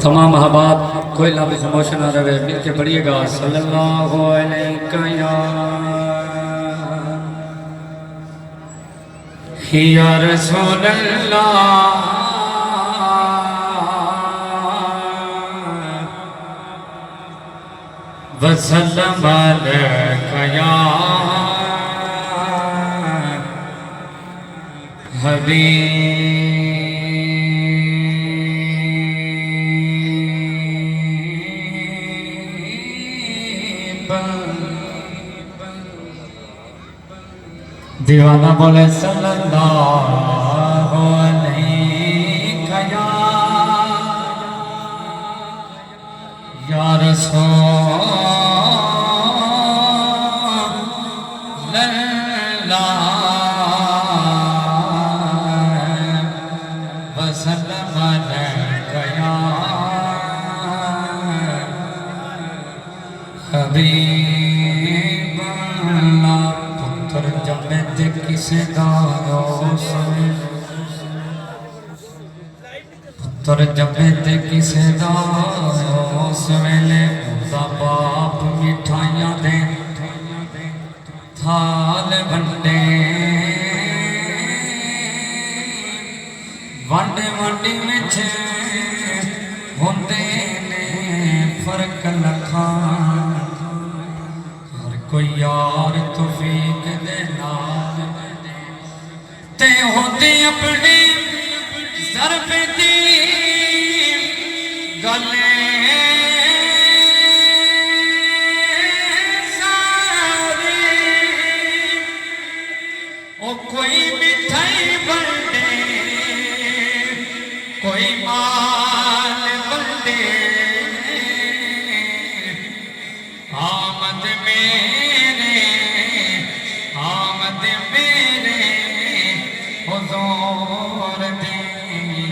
تمام احباب کوئی لفظ خاموش نہ رہے، مل کے پڑھیے گا صلی اللہ علیہ یا رسول اللہ وسلم علیک یا حبیب دیوانہ بولے صلی اللہ علیہ یا رسول وسلم علیک یا حبیب اللہ پتر جمع دے کسے دانو سوے پتر جمع دے کسے دانو سویلے دا باپ مٹھائیاں دے تھال بنڈے وانڈے وانڈی وچ ہوندے نے فرق لکھاں ہر کوئی یار توفیق دے نال تے ہوندی اپنی ظرف دی گلے ساری او کوئی مٹھائی بنڈے کوئی مال بندے آمد میرے حضور دی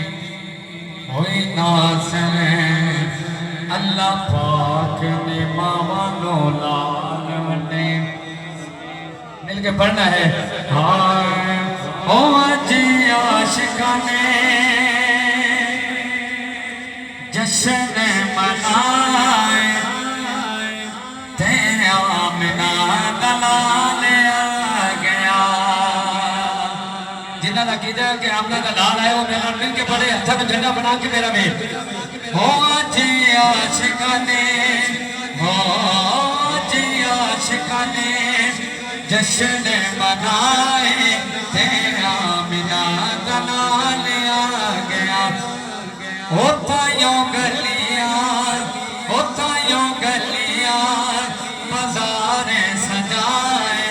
ہوئی ناصر اللہ پاک نے مامانو لال ونڈے مل کے پڑھنا ہے او آج عاشقانے جشن منائے تیرے آمنہ دلال آ گیا جنہ دا کی دے کہ آمنہ دلال آئے وہ میرا مل کے پڑھے ہتھا میں جھنڈا بنا کے میرا میں ہو آجی عاشقانے جشن منائے تیرے آمنہ دلال آ گیا ہوتا یوں گلیاں بازار سجائے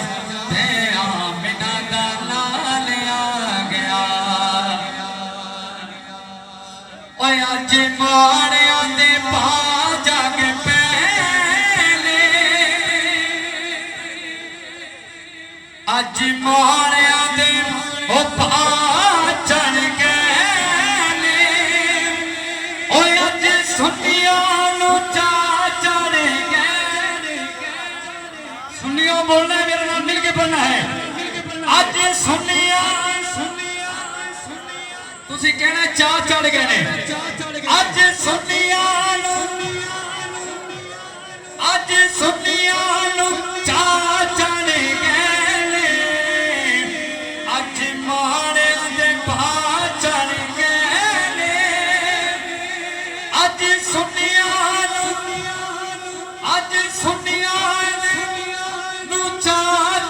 تے آمنہ دلال آ گیا اوہ اج ماڑیاں دے پا جاگ پہلے اج ماڑیاں دے پا چڑھ گئے سنیاں چا چڑھ گئے سنیاں بولنا ہے میرا نام مل کے پڑھنا ہے آج سنیاں تسی کہنا چا چڑھ گئے آج سنیاں چا چڑھ گئے آج ماڑے دے پا چڑھ گئے آج سنیاں نو چا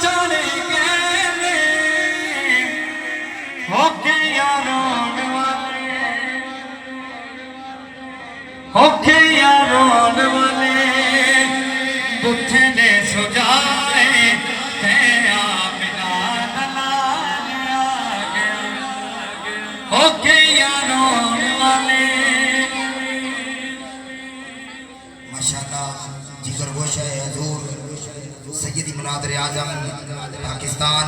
چڑھ گئے ہو کے یارون والے بٹھے نے سجائے تے آمنہ دلال آ گیا ہو کے یارون والے ماشاءاللہ جگر گوشہ حضور سیدی مناظر اعظم پاکستان